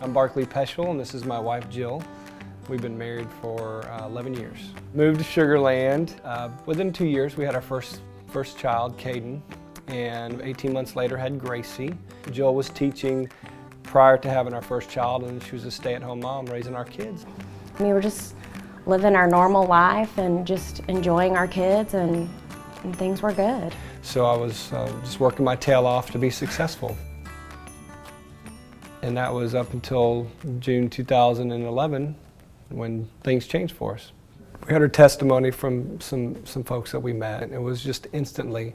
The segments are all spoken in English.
I'm Barkley Peschel, and this is my wife, Jill. We've been married for 11 years. Moved to Sugar Land. Within 2 years, we had our first child, Caden, and 18 months later had Gracie. Jill was teaching prior to having our first child, and she was a stay-at-home mom raising our kids. We were just living our normal life and just enjoying our kids, and things were good. So I was just working my tail off to be successful. And that was up until June 2011 when things changed for us. We had our testimony from some folks that we met, and it was just instantly,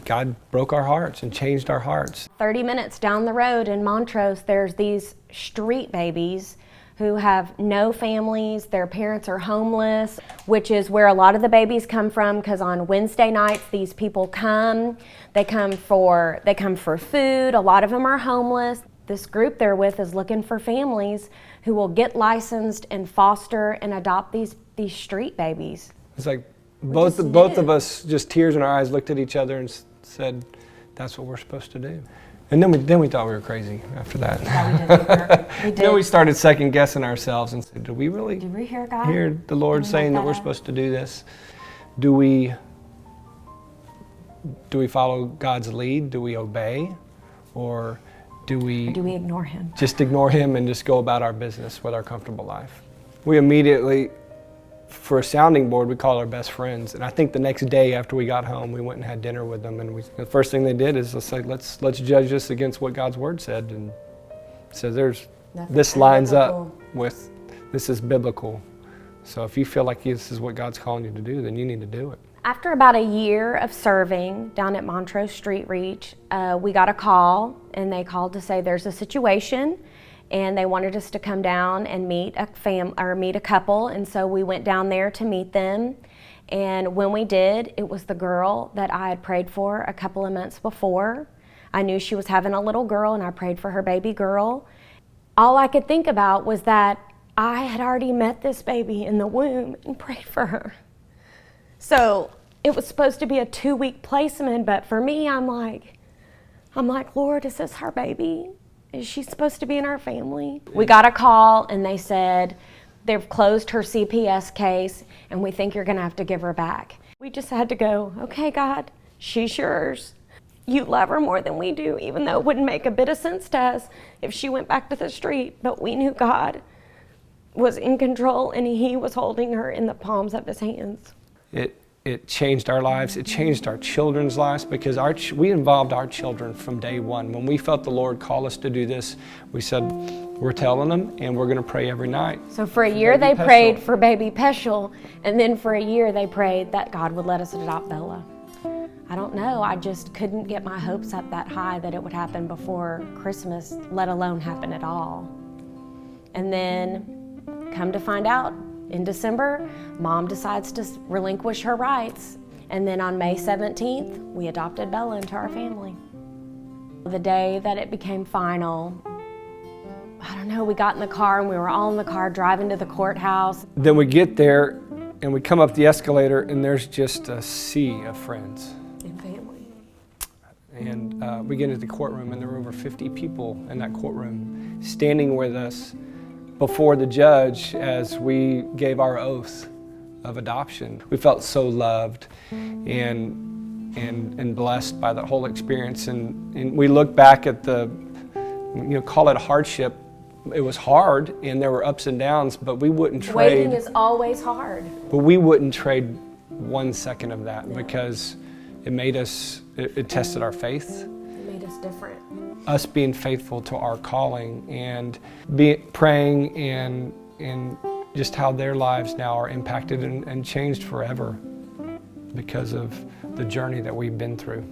God broke our hearts and changed our hearts. 30 minutes down the road in Montrose, there's these street babies who have no families, their parents are homeless, which is where a lot of the babies come from, because on Wednesday nights these people come, they come for food, a lot of them are homeless. This group they're with is looking for families who will get licensed and foster and adopt these street babies. It's like both of us, just tears in our eyes, looked at each other and said, that's what we're supposed to do. And then we thought we were crazy after that. Yeah, we did. Then we started second guessing ourselves and said, did we hear God? Hear the Lord saying that we're supposed to do this? Do we follow God's lead? Do we obey? Or do we ignore Him? Just ignore Him and just go about our business with our comfortable life? We immediately, for a sounding board, we called our best friends. And I think the next day after we got home, we went and had dinner with them. And the first thing they did is let's judge this against what God's Word said. And so this lines up with, this is biblical. So if you feel like this is what God's calling you to do, then you need to do it. After about a year of serving down at Montrose Street Reach, we got a call, and they called to say there's a situation, and they wanted us to come down and meet a couple, and so we went down there to meet them. And when we did, it was the girl that I had prayed for a couple of months before. I knew she was having a little girl, and I prayed for her baby girl. All I could think about was that I had already met this baby in the womb and prayed for her. So it was supposed to be a 2-week placement, but for me, I'm like, Lord, is this our baby? Is she supposed to be in our family? We got a call, and they said they've closed her CPS case, and we think you're gonna have to give her back. We just had to go, okay, God, she's yours. You love her more than we do, even though it wouldn't make a bit of sense to us if she went back to the street, but we knew God was in control, and He was holding her in the palms of His hands. It changed our lives. It changed our children's lives, because we involved our children from day one. When we felt the Lord call us to do this, we said, we're telling them, and we're going to pray every night. So for a year they prayed for baby Peschel, and then for a year they prayed that God would let us adopt Bella. I don't know, I just couldn't get my hopes up that high that it would happen before Christmas, let alone happen at all. And then, come to find out, in December, Mom decides to relinquish her rights. And then on May 17th, we adopted Bella into our family. The day that it became final, I don't know, we got in the car and we were all in the car driving to the courthouse. Then we get there and we come up the escalator, and there's just a sea of friends. And family. And we get into the courtroom, and there were over 50 people in that courtroom standing with us before the judge as we gave our oath of adoption. We felt so loved and blessed by the whole experience. And we look back at call it a hardship. It was hard, and there were ups and downs, but we wouldn't trade. Waiting is always hard. But we wouldn't trade 1 second of that, because it made us, it tested our faith. It made us different. Us being faithful to our calling and praying and just how their lives now are impacted and changed forever because of the journey that we've been through.